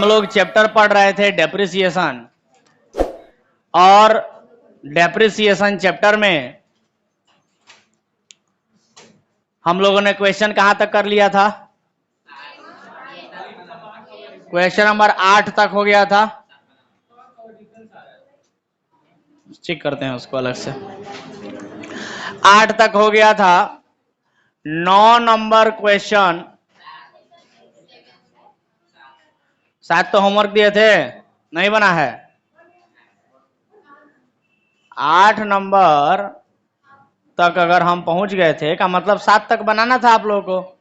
हम लोग चैप्टर पढ़ रहे थे डेप्रिसिएशन, और डेप्रिसिएशन चैप्टर में हम लोगों ने क्वेश्चन कहां तक कर लिया था? क्वेश्चन नंबर 8 तक हो गया था। चेक करते हैं उसको अलग से। 8 तक हो गया था। 9 नंबर क्वेश्चन, 7 तो होमवर्क दिए थे, नहीं बना है। 8 नंबर तक अगर हम पहुंच गए थे का मतलब 7 तक बनाना था आप लोगों को।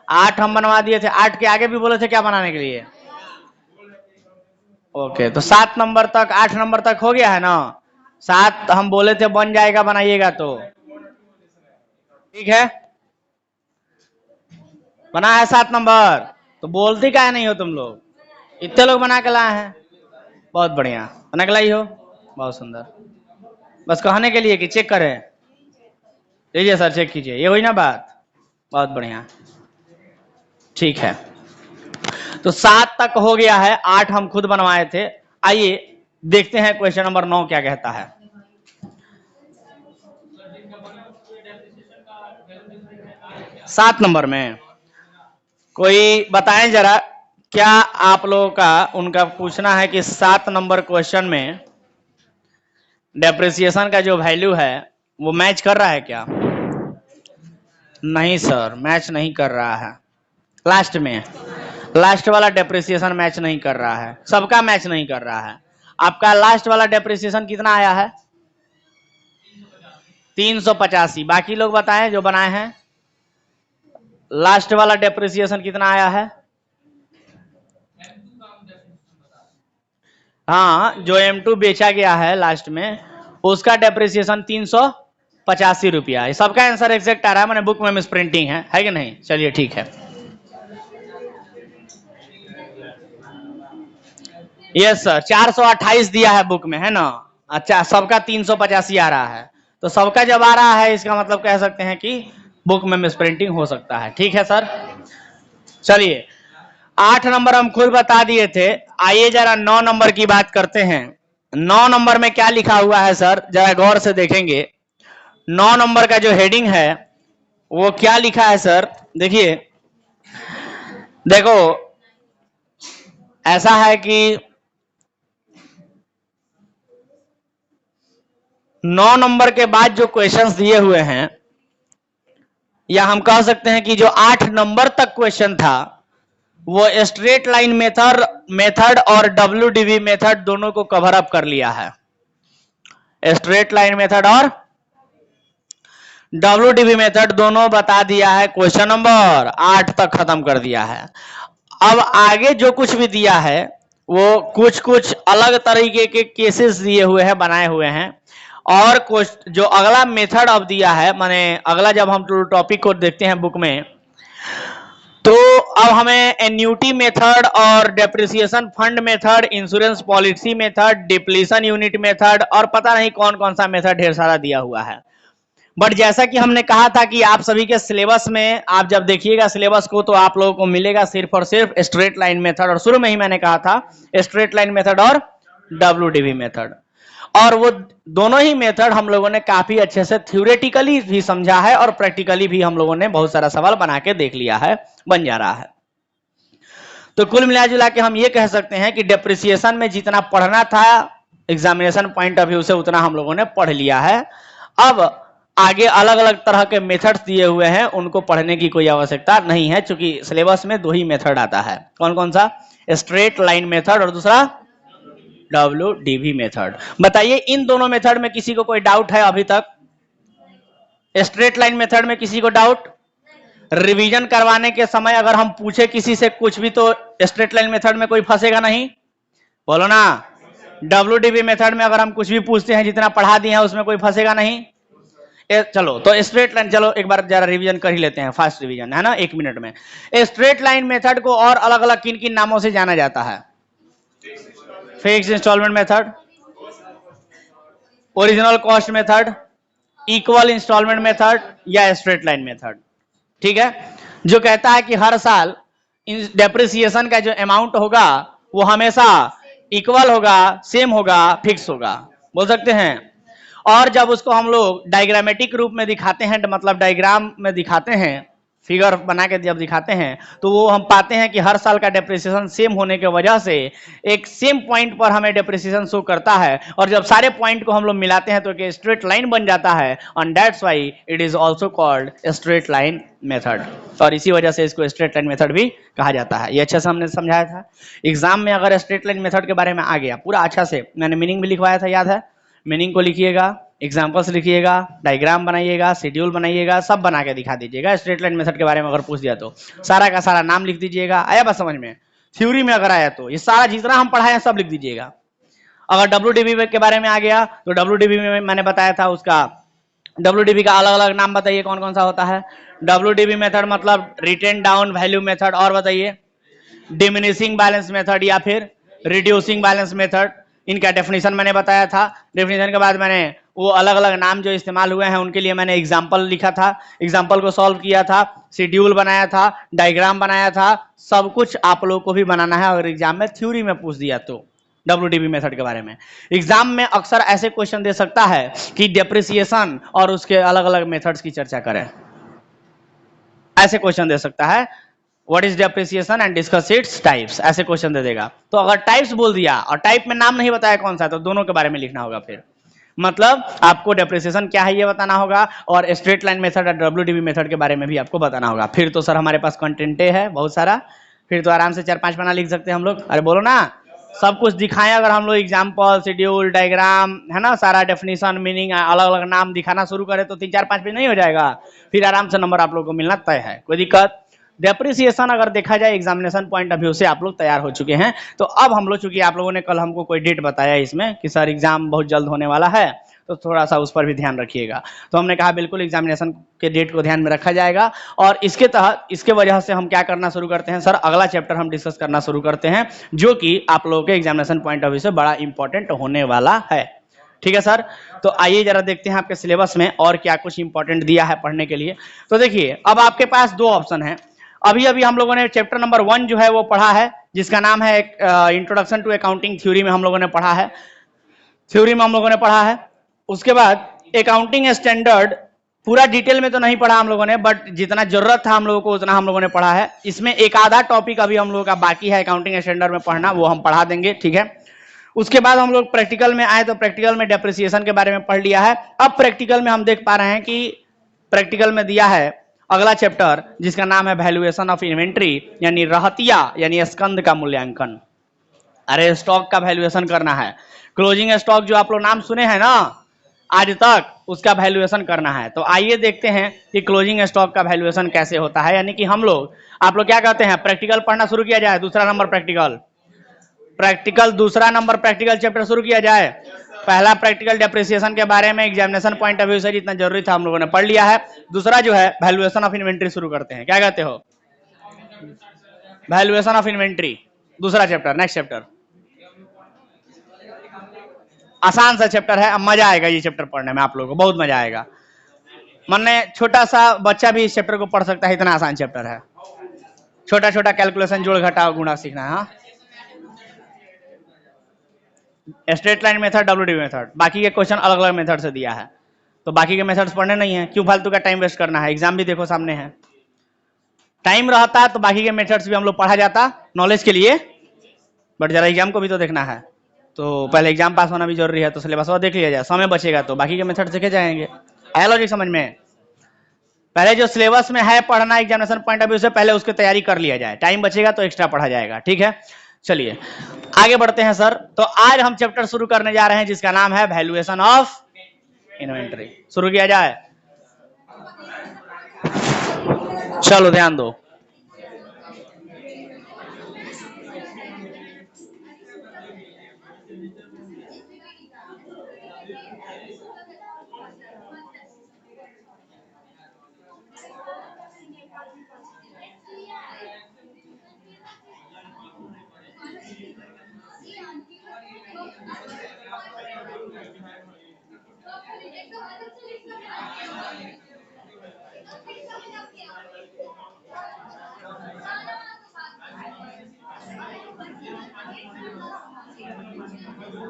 8 हम बनवा दिए थे, 8 के आगे भी बोले थे क्या बनाने के लिए? ओके, तो 7 नंबर तक, 8 नंबर तक हो गया है ना। 7 हम बोले थे बन जाएगा, बनाइएगा तो ठीक है। बना है 7 नंबर, तो बोलते क्या नहीं हो तुम लोग? इतने लोग बना के लाए हैं, बहुत बढ़िया। बना के लाई हो, बहुत सुंदर। बस कहने के लिए कि चेक करें, लीजिए सर चेक कीजिए, ये हुई ना बात, बहुत बढ़िया, ठीक है। तो 7 तक हो गया है, 8 हम खुद बनवाए थे। आइए देखते हैं क्वेश्चन नंबर 9 क्या कहता है। सात नंबर में कोई बताएं जरा, क्या आप लोगों का उनका पूछना है कि 7 नंबर क्वेश्चन में डेप्रिसिएशन का जो वैल्यू है वो मैच कर रहा है क्या? नहीं सर, मैच नहीं कर रहा है। लास्ट में, लास्ट वाला डेप्रिसिएशन मैच नहीं कर रहा है, सबका मैच नहीं कर रहा है। आपका लास्ट वाला डेप्रिसिएशन कितना आया है? 385। बाकी लोग बताएं जो बनाए हैं, लास्ट वाला डेप्रिसिएशन कितना आया है? हाँ, जो M2 बेचा गया है लास्ट में, उसका डेप्रिसिएशन 385 रुपया। सबका आंसर एग्जैक्ट आ रहा है, मैंने बुक में मिस प्रिंटिंग है कि नहीं? चलिए ठीक है। यस सर, 428 दिया है बुक में, है ना। अच्छा, सबका 385 आ रहा है, तो सबका जब आ रहा है इसका मतलब कह सकते हैं कि बुक में मिस प्रिंटिंग हो सकता है। ठीक है सर, चलिए 8 नंबर हम खुद बता दिए थे। आइए जरा 9 नंबर की बात करते हैं। 9 नंबर में क्या लिखा हुआ है सर, जरा गौर से देखेंगे। 9 नंबर का जो हेडिंग है वो क्या लिखा है सर, देखिए। देखो ऐसा है कि 9 नंबर के बाद जो क्वेश्चंस दिए हुए हैं, या हम कह सकते हैं कि जो 8 नंबर तक क्वेश्चन था वो स्ट्रेट लाइन मेथड और WDV मेथड दोनों को कवर अप कर लिया है। स्ट्रेट लाइन मेथड और WDV मेथड दोनों बता दिया है, क्वेश्चन नंबर 8 तक खत्म कर दिया है। अब आगे जो कुछ भी दिया है वो कुछ कुछ अलग तरीके के केसेस दिए हुए हैं, बनाए हुए हैं। और जो अगला मेथड अब दिया है, माने अगला जब हम टॉपिक को देखते हैं बुक में, तो अब हमें एन्यूटी मेथड और depreciation fund method, insurance policy method, depletion unit method और पता नहीं कौन कौन सा मेथड ढेर सारा दिया हुआ है। बट जैसा कि हमने कहा था कि आप सभी के सिलेबस में, आप जब देखिएगा सिलेबस को, तो आप लोगों को मिलेगा सिर्फ और सिर्फ स्ट्रेट लाइन मेथड, और शुरू में ही मैंने कहा था स्ट्रेट लाइन मेथड और WDV मेथड। और वो दोनों ही मेथड हम लोगों ने काफी अच्छे से थ्योरेटिकली भी समझा है और प्रैक्टिकली भी हम लोगों ने बहुत सारा सवाल बना के देख लिया है, बन जा रहा है। तो कुल मिला जुला के हम ये कह सकते हैं कि डेप्रिसिएशन में जितना पढ़ना था एग्जामिनेशन पॉइंट ऑफ व्यू से, उतना हम लोगों ने पढ़ लिया है। अब आगे अलग अलग तरह के मेथड्स दिए हुए हैं, उनको पढ़ने की कोई आवश्यकता नहीं है, क्योंकि सिलेबस में 2 ही मेथड आता है। कौन कौन सा? स्ट्रेट लाइन मेथड और दूसरा WDV मेथड। बताइए इन दोनों मेथड में किसी को कोई डाउट है अभी तक? स्ट्रेट लाइन मेथड में किसी को डाउट? रिवीजन करवाने के समय अगर हम पूछे किसी से कुछ भी, तो स्ट्रेट लाइन मेथड में कोई फंसेगा नहीं, बोलो ना। WDV मेथड में अगर हम कुछ भी पूछते हैं, जितना पढ़ा दिए हैं उसमें कोई फंसेगा नहीं। चलो तो स्ट्रेट लाइन, चलो एक बार जरा रिवीजन कर ही लेते हैं, फास्ट रिवीजन है ना, 1 मिनट में। स्ट्रेट लाइन मेथड को और अलग अलग किन किन नामों से जाना जाता है? Fix installment method, original cost method, equal installment method या स्ट्रेट लाइन मेथड। ठीक है, जो कहता है कि हर साल डेप्रिसिएशन का जो अमाउंट होगा वो हमेशा इक्वल होगा, सेम होगा, फिक्स होगा, बोल सकते हैं। और जब उसको हम लोग डायग्रामेटिक रूप में दिखाते हैं, मतलब डायग्राम में दिखाते हैं, फिगर बना के जब दिखाते हैं, तो वो हम पाते हैं कि हर साल का डेप्रिसिएशन सेम होने की वजह से एक सेम पॉइंट पर हमें डेप्रिसिएशन शो करता है, और जब सारे पॉइंट को हम लोग मिलाते हैं तो एक स्ट्रेट लाइन बन जाता है, and that's why it is also called straight line method. और इसी वजह से इसको स्ट्रेट लाइन मेथड भी कहा जाता है। ये अच्छे से हमने समझाया था। एग्जाम में अगर स्ट्रेट लाइन मेथड के बारे में आ गया पूरा अच्छा से, मैंने मीनिंग भी लिखवाया था, याद है? मीनिंग को लिखिएगा, एग्जाम्पल्स लिखिएगा, डायग्राम बनाइएगा, शेड्यूल बनाइएगा, सब बना के दिखा दीजिएगा। स्ट्रेट लाइन मेथड के बारे में अगर पूछ दिया तो सारा का सारा नाम लिख दीजिएगा। आया बात समझ में? थ्योरी में अगर आया तो ये सारा जितना हम पढ़ाए हैं सब लिख दीजिएगा। अगर डब्ल्यूडीबी के बारे में आ गया तो डब्ल्यूडीबी में मैंने बताया था, उसका डब्ल्यूडीबी का अलग अलग नाम बताइए कौन कौन सा होता है। डब्ल्यूडीबी मेथड मतलब रिटेन डाउन वैल्यू मेथड, और बताइए डिमिनिशिंग बैलेंस मेथड या फिर रिड्यूसिंग बैलेंस मेथड। इनका डेफिनेशन मैंने बताया था। डेफिनेशन के बाद मैंने वो अलग अलग नाम जो इस्तेमाल हुए हैं उनके लिए मैंने एग्जाम्पल लिखा था, एग्जाम्पल को सॉल्व किया था, शेड्यूल बनाया था, डायग्राम बनाया था। सब कुछ आप लोगों को भी बनाना है अगर एग्जाम में थ्योरी में पूछ दिया तो डब्ल्यूडीबी मेथड के बारे में। एग्जाम में अक्सर ऐसे क्वेश्चन दे सकता है कि डेप्रिसिएशन और उसके अलग अलग मेथड्स की चर्चा करें, ऐसे क्वेश्चन दे सकता है। What is depreciation and discuss its types, ऐसे क्वेश्चन दे देगा। तो अगर टाइप्स बोल दिया और टाइप में नाम नहीं बताया कौन सा, तो दोनों के बारे में लिखना होगा। फिर मतलब आपको डेप्रिसिएशन क्या है ये बताना होगा, और स्ट्रेट लाइन मेथड और डब्ल्यूडीबी मेथड के बारे में भी आपको बताना होगा। फिर तो सर हमारे पास कंटेंटे है बहुत सारा, फिर तो आराम से 4-5 पन्ना लिख सकते हैं हम लोग। अरे बोलो ना, सब कुछ दिखाएं अगर हम लोग, एग्जाम्पल, शेड्यूल, डायग्राम, है ना, सारा डेफिनेशन, मीनिंग, अलग अलग नाम दिखाना शुरू करें तो 3-4-5 पेज नहीं हो जाएगा? फिर आराम से नंबर आप लोग को मिलना तय है, कोई दिक्कत। डेप्रिसिएशन अगर देखा जाए एग्जामिनेशन पॉइंट ऑफ व्यू से आप लोग तैयार हो चुके हैं। तो अब हम लोग, चूंकि आप लोगों ने कल हमको कोई डेट बताया इसमें कि सर एग्जाम बहुत जल्द होने वाला है, तो थोड़ा सा उस पर भी ध्यान रखिएगा। तो हमने कहा बिल्कुल एग्जामिनेशन के डेट को ध्यान में रखा जाएगा। और इसके तहत, इसके वजह से हम क्या करना शुरू करते हैं सर, अगला चैप्टर हम डिस्कस करना शुरू करते हैं, जो कि आप लोगों के एग्जामिनेशन पॉइंट ऑफ व्यू से बड़ा इंपॉर्टेंट होने वाला है। ठीक है सर? तो आइए जरा देखते हैं आपके सिलेबस में और क्या कुछ इंपॉर्टेंट दिया है पढ़ने के लिए। तो देखिए, अब आपके पास दो ऑप्शन है। अभी अभी हम लोगों ने चैप्टर नंबर 1 जो है वो पढ़ा है, जिसका नाम है इंट्रोडक्शन टू अकाउंटिंग थ्योरी में हम लोगों ने पढ़ा है, थ्योरी में हम लोगों ने पढ़ा है। उसके बाद अकाउंटिंग स्टैंडर्ड पूरा डिटेल में तो नहीं पढ़ा हम लोगों ने, बट जितना जरूरत था हम लोगों को उतना हम लोगों ने पढ़ा है। इसमें एक आधा टॉपिक अभी हम लोगों का बाकी है अकाउंटिंग स्टैंडर्ड में पढ़ना, वो हम पढ़ा देंगे, ठीक है। उसके बाद हम लोग प्रैक्टिकल में आए तो प्रैक्टिकल में डेप्रिसिएशन के बारे में पढ़ लिया है। अब प्रैक्टिकल में हम देख पा रहे हैं कि प्रैक्टिकल में दिया है अगला चैप्टर, जिसका नाम है वैल्यूएशन ऑफ इन्वेंट्री, यानी रहतिया यानी स्कंद का मूल्यांकन। अरे स्टॉक का वैल्यूएशन करना है, क्लोजिंग स्टॉक जो आप लोग नाम सुने हैं ना आज तक, उसका वैल्यूएशन करना है। तो आइए देखते हैं कि क्लोजिंग स्टॉक का वैल्यूएशन कैसे होता है। यानी कि हम लोग, आप लोग क्या कहते हैं, प्रैक्टिकल पढ़ना शुरू किया जाए, दूसरा नंबर प्रैक्टिकल, दूसरा नंबर प्रैक्टिकल चैप्टर शुरू किया जाए। पहला प्रैक्टिकल डेप्रिसिएशन के बारे में एग्जामिनेशन पॉइंट ऑफ व्यू से जितना जरूरी था हम लोगों ने पढ़ लिया है। दूसरा जो है वैल्यूएशन ऑफ इन्वेंट्री शुरू करते हैं। क्या कहते हो? वैल्यूएशन ऑफ इन्वेंट्री, दूसरा चैप्टर, नेक्स्ट चैप्टर। आसान सा चैप्टर है, अब मजा आएगा ये चैप्टर पढ़ने में, आप लोगों को बहुत मजा आएगा। माने छोटा सा बच्चा भी इस चैप्टर को पढ़ सकता है, इतना आसान चैप्टर है। छोटा छोटा कैलकुलेशन, जोड़ घटाव गुणा सीखना है। हाँ, straight line method, WD method, बाकी के क्वेश्चन अलग अलग मेथड से दिया है, तो बाकी के मेथड्स पढ़ने नहीं है, क्यों फालतू का टाइम वेस्ट करना है, एग्जाम भी देखो सामने है। टाइम रहता तो बाकी के मेथड्स भी हम लोग पढ़ा जाता नॉलेज के लिए, बट जरा एग्जाम को भी तो देखना है, तो पहले एग्जाम पास होना भी जरूरी है, तो सिलेबस और देख लिया जाए, समय बचेगा तो बाकी के मेथड देखे जाएंगे। आया लॉजिक समझ में? पहले जो सिलेबस में है पढ़ना एग्जामिनेशन पॉइंट ऑफ व्यू से, पहले उसकी तैयारी कर लिया जाए, टाइम बचेगा तो एक्स्ट्रा पढ़ा जाएगा, ठीक है। चलिए आगे बढ़ते हैं सर। तो आज हम चैप्टर शुरू करने जा रहे हैं जिसका नाम है वैल्यूएशन ऑफ इन्वेंटरी। शुरू किया जाए, चलो ध्यान दो। बोल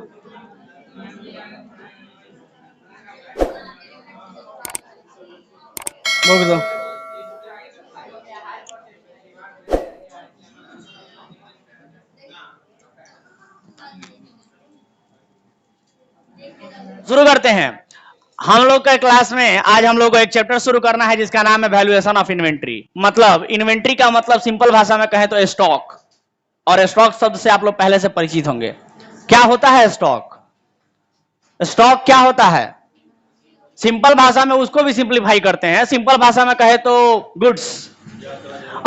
दो। शुरू करते हैं। हम लोग का क्लास में आज हम लोग को एक चैप्टर शुरू करना है जिसका नाम है वैल्यूएशन ऑफ इन्वेंट्री। मतलब इन्वेंट्री का मतलब सिंपल भाषा में कहें तो स्टॉक, और स्टॉक शब्द से आप लोग पहले से परिचित होंगे। क्या होता है स्टॉक? स्टॉक क्या होता है? सिंपल भाषा में उसको भी सिंपलीफाई करते हैं। सिंपल भाषा में कहे तो गुड्स।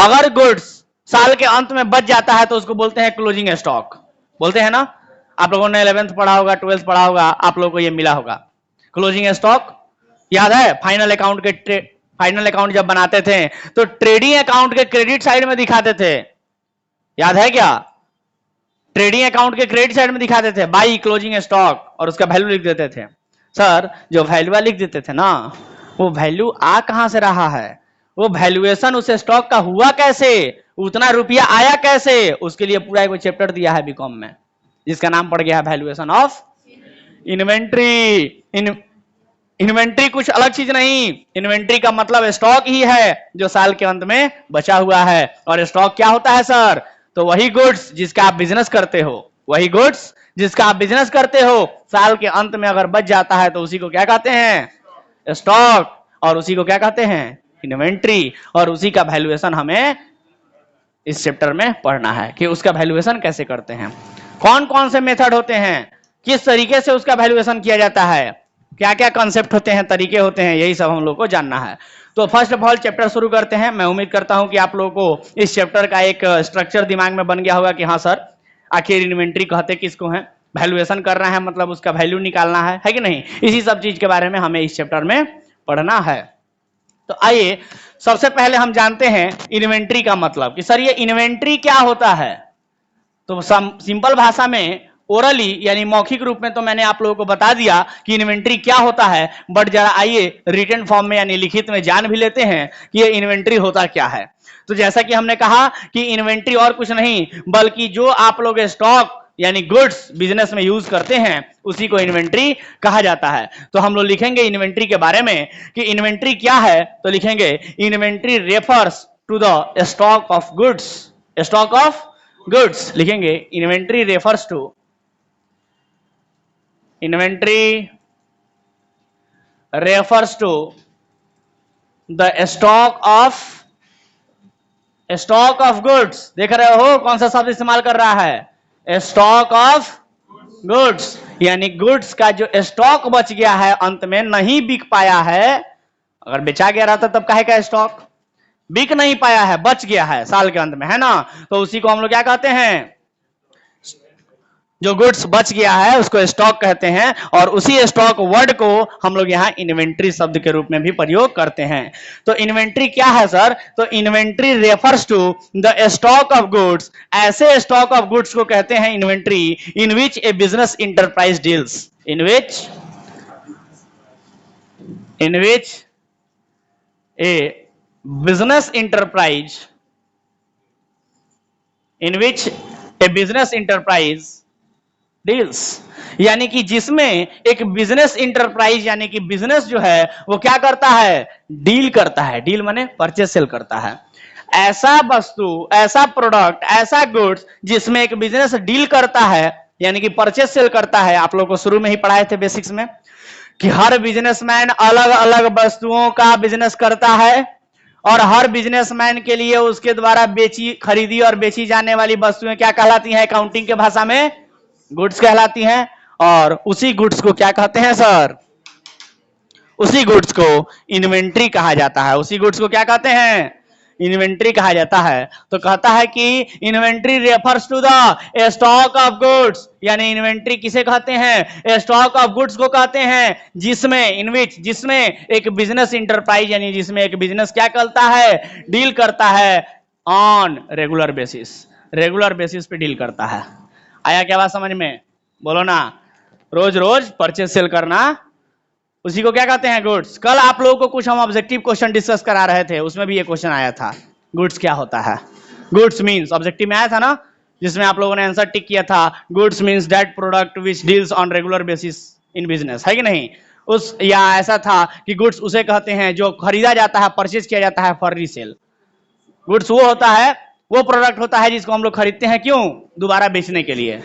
अगर गुड्स साल के अंत में बच जाता है तो उसको बोलते हैं क्लोजिंग स्टॉक। बोलते हैं ना? आप लोगों ने 11th पढ़ा होगा, 12th पढ़ा होगा, आप लोगों को ये मिला होगा क्लोजिंग स्टॉक। याद है फाइनल अकाउंट के फाइनल अकाउंट जब बनाते थे तो ट्रेडिंग अकाउंट के क्रेडिट साइड में दिखाते थे। याद है क्या? ट्रेडिंग अकाउंट के क्रेडिट साइड में दिखाते थे बाई क्लोजिंग स्टॉक और उसका वैल्यू लिख देते थे। सर जो वैल्यू लिख देते थे ना, वो वैल्यू आ कहां से रहा है? वो वैल्यूएशन उस स्टॉक का हुआ कैसे? उतना रुपया आया कैसे? उसके लिए पूरा एक चैप्टर दिया है बीकॉम में जिसका नाम पड़ गया है वैल्यूएशन ऑफ इन्वेंट्री। इन्वेंट्री कुछ अलग चीज नहीं। इन्वेंट्री का मतलब स्टॉक ही है जो साल के अंत में बचा हुआ है। और स्टॉक क्या होता है सर? तो वही गुड्स जिसका आप बिजनेस करते हो, वही गुड्स जिसका आप बिजनेस करते हो साल के अंत में अगर बच जाता है तो उसी को क्या कहते हैं? स्टॉक। और उसी को क्या कहते हैं? इन्वेंट्री। और उसी का वैल्यूएशन हमें इस चैप्टर में पढ़ना है कि उसका वैल्यूएशन कैसे करते हैं, कौन कौन से मेथड होते हैं, किस तरीके से उसका वैल्यूएशन किया जाता है, क्या क्या कॉन्सेप्ट होते हैं, तरीके होते हैं, यही सब हम लोग को जानना है। तो फर्स्ट ऑफ ऑल चैप्टर शुरू करते हैं। मैं उम्मीद करता हूं कि आप लोगों को इस चैप्टर का एक स्ट्रक्चर दिमाग में बन गया होगा कि हाँ सर आखिर इन्वेंट्री कहते किसको हैं, वैल्यूएशन करना है मतलब उसका वैल्यू निकालना है कि नहीं। इसी सब चीज के बारे में हमें इस चैप्टर में पढ़ना है। तो आइए सबसे पहले हम जानते हैं इन्वेंट्री का मतलब कि सर ये इन्वेंट्री क्या होता है। तो सिंपल भाषा में ओरली यानी मौखिक रूप में तो मैंने आप लोगों को बता दिया कि इन्वेंट्री क्या होता है, बट जरा आइए रिटन फॉर्म में यानी लिखित में जान भी लेते हैं कि ये इन्वेंट्री होता क्या है। तो जैसा कि हमने कहा कि इन्वेंट्री और कुछ नहीं बल्कि जो आप लोग स्टॉक यानी गुड्स बिजनेस में यूज करते हैं उसी को इन्वेंट्री कहा जाता है। तो हम लोग लिखेंगे इन्वेंट्री के बारे में कि इन्वेंट्री क्या है, तो लिखेंगे inventory refers to the stock of goods. Stock of goods लिखेंगे inventory refers to inventory refers to the stock of goods. देख रहे हो कौन सा शब्द इस्तेमाल कर रहा है? स्टॉक ऑफ गुड्स यानी गुड्स का जो स्टॉक बच गया है अंत में नहीं बिक पाया है। अगर बेचा गया रहता तब काहे का स्टॉक? बिक नहीं पाया है, बच गया है साल के अंत में, है ना। तो उसी को हम लोग क्या कहते हैं? जो गुड्स बच गया है उसको स्टॉक कहते हैं। और उसी स्टॉक वर्ड को हम लोग यहाँ इन्वेंट्री शब्द के रूप में भी प्रयोग करते हैं। तो इन्वेंट्री क्या है सर? तो inventory refers to the stock of goods. ऐसे स्टॉक ऑफ गुड्स को कहते हैं inventory in which a business enterprise deals. In which a business enterprise in which a business enterprise deals, यानी कि जिसमें एक बिजनेस इंटरप्राइज यानी कि बिजनेस जो है वो क्या करता है? डील करता है। डील माने परचेस सेल करता है। ऐसा वस्तु, ऐसा प्रोडक्ट, ऐसा गुड्स जिसमें एक बिजनेस डील करता है यानी कि परचेस सेल करता है। आप लोगों को शुरू में ही पढ़ाए थे बेसिक्स में कि हर बिजनेसमैन अलग अलग वस्तुओं का बिजनेस करता है और हर बिजनेसमैन के लिए उसके द्वारा खरीदी और बेची जाने वाली वस्तुएं क्या कहलाती हैं अकाउंटिंग के भाषा में? गुड्स कहलाती हैं। और उसी गुड्स को क्या कहते हैं सर? उसी गुड्स को इन्वेंट्री कहा जाता है। उसी गुड्स को क्या कहते हैं? इन्वेंट्री कहा जाता है। तो कहता है कि inventory refers to the stock of goods, यानी इन्वेंट्री किसे कहते हैं? स्टॉक ऑफ गुड्स को कहते हैं जिसमें इनविच जिसमें एक बिजनेस इंटरप्राइज यानी जिसमें एक बिजनेस क्या करता है? डील करता है on regular basis. Regular basis पे डील करता है। आया क्या बात समझ में? बोलो ना। रोज रोज परचेस सेल करना उसी को क्या कहते हैं? गुड्स। कल आप लोगों को कुछ हम ऑब्जेक्टिव क्वेश्चन डिस्कस करा रहे थे, उसमें भी ये क्वेश्चन आया था गुड्स क्या होता है। गुड्स मींस ऑब्जेक्टिव में आया था ना जिसमें आप लोगों ने आंसर टिक किया था, goods means that product which deals on regular basis in business, है कि नहीं? उस या ऐसा था कि गुड्स उसे कहते हैं जो खरीदा जाता है, परचेज किया जाता है फॉर रीसेल। गुड्स वो होता है, वो प्रोडक्ट होता है जिसको हम लोग खरीदते हैं, क्यों? दोबारा बेचने के लिए।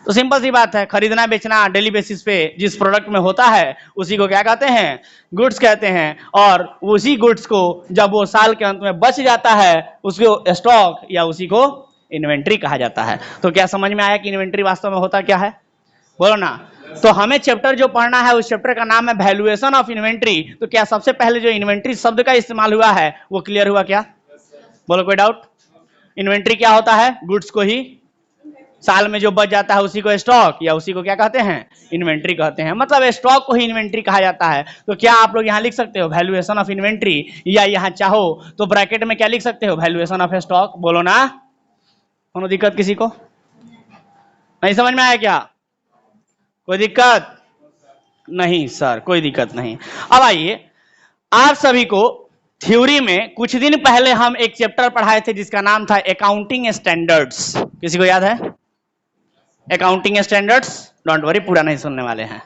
तो सिंपल सी बात है, खरीदना बेचना डेली बेसिस पे जिस प्रोडक्ट में होता है उसी को क्या कहते हैं? गुड्स कहते हैं। और उसी गुड्स को जब वो साल के अंत में बच जाता है उसको स्टॉक या उसी को इन्वेंट्री कहा जाता है। तो क्या समझ में आया कि इन्वेंट्री वास्तव में होता क्या है? बोलो ना। तो हमें चैप्टर जो पढ़ना है उस चैप्टर का नाम है वैल्यूएशन ऑफ इन्वेंट्री। तो क्या सबसे पहले जो इन्वेंट्री शब्द का इस्तेमाल हुआ है वो क्लियर हुआ क्या? बोलो, कोई डाउट? इन्वेंट्री क्या होता है? गुड्स को ही साल में जो बच जाता है उसी को स्टॉक या उसी को क्या कहते हैं? इन्वेंट्री कहते हैं। मतलब स्टॉक को ही इन्वेंट्री कहा जाता है। तो क्या आप लोग यहाँ लिख सकते हो वैल्यूएशन ऑफ इन्वेंट्री, या यहाँ चाहो तो ब्रैकेट में क्या लिख सकते हो? Valuation of stock. बोलो ना। कोनो दिक्कत किसी को? नहीं समझ में आया क्या? कोई दिक्कत नहीं सर, कोई दिक्कत नहीं। अब आइए, आप सभी को थ्योरी में कुछ दिन पहले हम एक चैप्टर पढ़ाए थे जिसका नाम था अकाउंटिंग स्टैंडर्ड्स। किसी को याद है अकाउंटिंग स्टैंडर्ड्स? डोंट वरी, पूरा नहीं सुनने वाले हैं।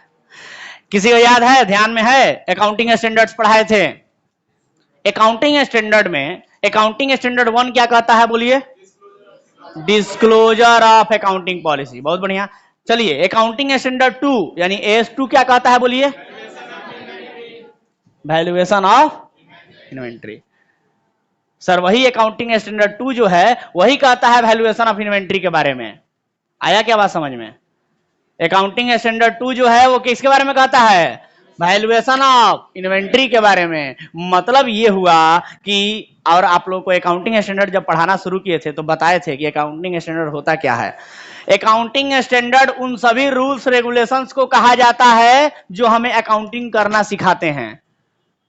किसी को याद है, ध्यान में है? अकाउंटिंग स्टैंडर्ड्स पढ़ाए थे। अकाउंटिंग स्टैंडर्ड में अकाउंटिंग स्टैंडर्ड 1 क्या कहता है? बोलिए। Disclosure of accounting policy. बहुत बढ़िया। चलिए, अकाउंटिंग स्टैंडर्ड 2 यानी AS2 क्या कहता है? बोलिए। Valuation of inventory. सर वही अकाउंटिंग स्टैंडर्ड 2 जो है वही कहता है वैल्यूएशन ऑफ इन्वेंट्री के बारे में। आया क्या बात समझ में? अकाउंटिंग स्टैंडर्ड 2 जो है वो किसके बारे में कहता है? वैल्यूएशन ऑफ इन्वेंट्री के बारे में। मतलब ये हुआ कि, और आप लोग को अकाउंटिंग स्टैंडर्ड जब पढ़ाना शुरू किए थे तो बताए थे कि अकाउंटिंग स्टैंडर्ड होता क्या है। अकाउंटिंग स्टैंडर्ड उन सभी रूल्स रेगुलेशंस को कहा जाता है जो हमें अकाउंटिंग करना सिखाते हैं।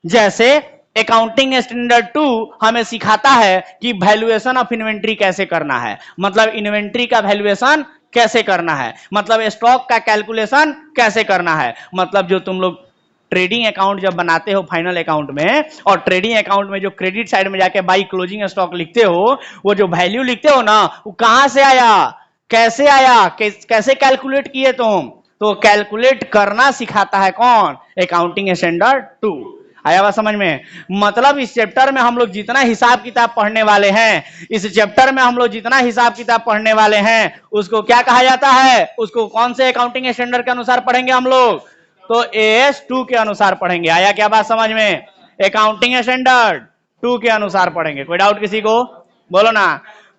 जैसे अकाउंटिंग स्टैंडर्ड 2 हमें सिखाता है कि वैल्यूएशन ऑफ इन्वेंट्री कैसे करना है, मतलब इन्वेंट्री का वैल्यूएशन कैसे करना है, मतलब स्टॉक का कैलकुलेशन कैसे करना है। मतलब जो तुम लोग ट्रेडिंग अकाउंट जब बनाते हो फाइनल अकाउंट में, और ट्रेडिंग अकाउंट में जो क्रेडिट साइड में जाके बाई क्लोजिंग स्टॉक लिखते हो, वो जो वैल्यू लिखते हो ना, वो कहां से आया, कैसे आया, कैसे कैलकुलेट किए तुम? तो कैलकुलेट करना सिखाता है कौन? Accounting standard 2। आया बात समझ में? मतलब इस चैप्टर में हम लोग जितना हिसाब किताब पढ़ने वाले हैं, इस चैप्टर में हम लोग जितना हिसाब किताब पढ़ने वाले हैं उसको क्या कहा जाता है? उसको कौन से अकाउंटिंग स्टैंडर्ड के अनुसार पढ़ेंगे हम लोग? तो AS2 के अनुसार पढ़ेंगे। आया क्या बात समझ में? अकाउंटिंग स्टैंडर्ड 2 के अनुसार पढ़ेंगे। कोई डाउट किसी को? बोलो ना।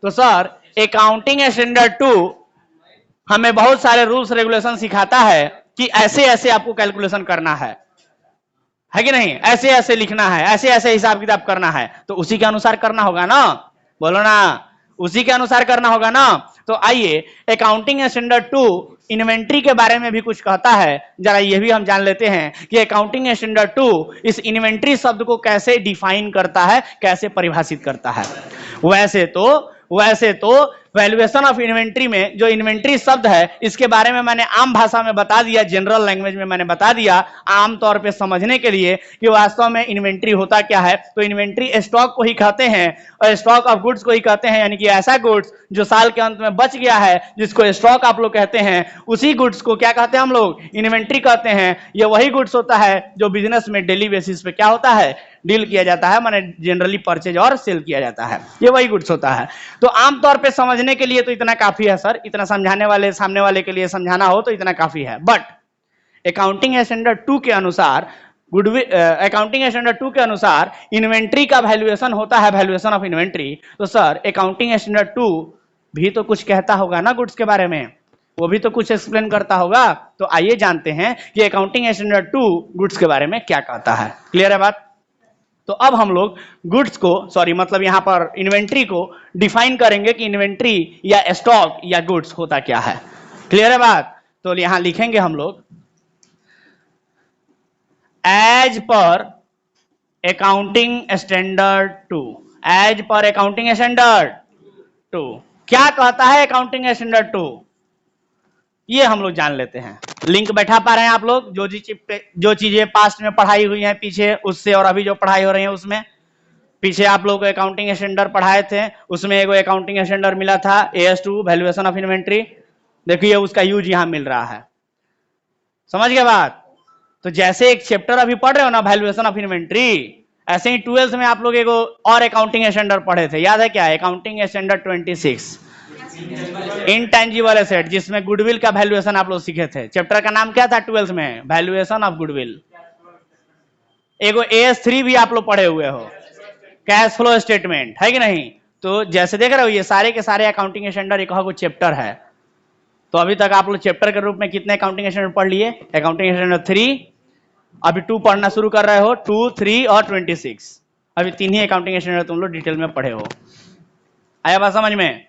तो सर अकाउंटिंग स्टैंडर्ड 2 हमें बहुत सारे रूल्स रेगुलेशन सिखाता है कि ऐसे ऐसे आपको कैलकुलेशन करना है कि नहीं? ऐसे ऐसे लिखना है, ऐसे ऐसे हिसाब किताब करना है। तो उसी के अनुसार करना होगा ना। बोलो ना, उसी के अनुसार करना होगा ना। तो आइए, अकाउंटिंग स्टैंडर्ड 2 इन्वेंट्री के बारे में भी कुछ कहता है। जरा ये भी हम जान लेते हैं कि अकाउंटिंग स्टैंडर्ड 2 इस इन्वेंट्री शब्द को कैसे डिफाइन करता है, कैसे परिभाषित करता है। वैसे तो वैल्यूएशन ऑफ इन्वेंट्री में जो इन्वेंट्री शब्द है इसके बारे में मैंने आम भाषा में बता दिया, जनरल लैंग्वेज में मैंने बता दिया, आम तौर पे समझने के लिए कि वास्तव में इन्वेंट्री होता क्या है। तो इन्वेंट्री स्टॉक को ही कहते हैं, और स्टॉक ऑफ गुड्स को ही कहते हैं, यानी कि ऐसा गुड्स जो साल के अंत में बच गया है जिसको स्टॉक आप लोग कहते हैं, उसी गुड्स को क्या कहते हैं हम लोग? इन्वेंट्री कहते हैं। ये वही गुड्स होता है जो बिजनेस में डेली बेसिस पे क्या होता है? डील किया जाता है, माने जनरली परचेज और सेल किया जाता है। ये वही गुड्स होता है। तो आमतौर पे समझने के लिए तो इतना काफी है सर, इतना समझाने वाले सामने वाले के लिए समझाना हो तो इतना काफी है। बट अकाउंटिंग स्टैंडर्ड 2 के अनुसार अकाउंटिंग स्टैंडर्ड 2 के अनुसार इन्वेंट्री का वैल्यूएशन होता है, वैल्यूएशन ऑफ इन्वेंट्री। तो सर अकाउंटिंग स्टैंडर्ड 2 भी तो कुछ कहता होगा ना गुड्स के बारे में, वो भी तो कुछ एक्सप्लेन करता होगा। तो आइए जानते हैं कि अकाउंटिंग स्टैंडर्ड 2 गुड्स के बारे में क्या कहता है। क्लियर है बात? तो अब हम लोग गुड्स को, सॉरी मतलब यहां पर इन्वेंट्री को डिफाइन करेंगे कि इन्वेंट्री या स्टॉक या गुड्स होता क्या है। क्लियर है बात? तो यहां लिखेंगे हम लोग as per accounting standard 2। As per accounting standard 2 क्या कहता है अकाउंटिंग स्टैंडर्ड 2, ये हम लोग जान लेते हैं। लिंक बैठा पा रहे हैं आप लोग? जो चीजें पास्ट में पढ़ाई हुई हैं पीछे उससे और अभी जो पढ़ाई हो रही है उसमें पीछे आप लोग को अकाउंटिंग स्टैंडर्ड पढ़ाए थे, उसमें एक अकाउंटिंग स्टैंडर्ड मिला था AS2 वैल्यूएशन ऑफ इन्वेंट्री। देखिए उसका यूज यहां मिल रहा है, समझ गए बात। तो जैसे एक चैप्टर अभी पढ़ रहे हो ना वैल्यूएशन ऑफ इन्वेंट्री, ऐसे ही 12th में आप लोग एक और अकाउंटिंग स्टैंडर्ड पढ़े थे, याद है क्या? अकाउंटिंग स्टैंडर्ड 26 इनटेंजिबल एसेट, जिसमें गुडविल का वैल्यूएशन आप लोग सीखे थे। चैप्टर का नाम क्या था 12th में? Valuation of goodwill. एगो AS3 भी आप लोग पढ़े हुए हो, कैश फ्लो स्टेटमेंट, है कि नहीं? तो जैसे देख रहे हो ये सारे के सारे अकाउंटिंग स्टैंडर्ड एक चैप्टर है। तो अभी तक आप लोग चैप्टर के रूप में कितने अकाउंटिंग स्टैंडर्ड पढ़ लिए? अकाउंटिंग स्टैंडर्ड 3, अभी 2 पढ़ना शुरू कर रहे हो, 2, 3 और 26। अभी 3 ही अकाउंटिंग स्टैंडर्ड तुम लोग डिटेल में पढ़े हो। आया बात समझ में?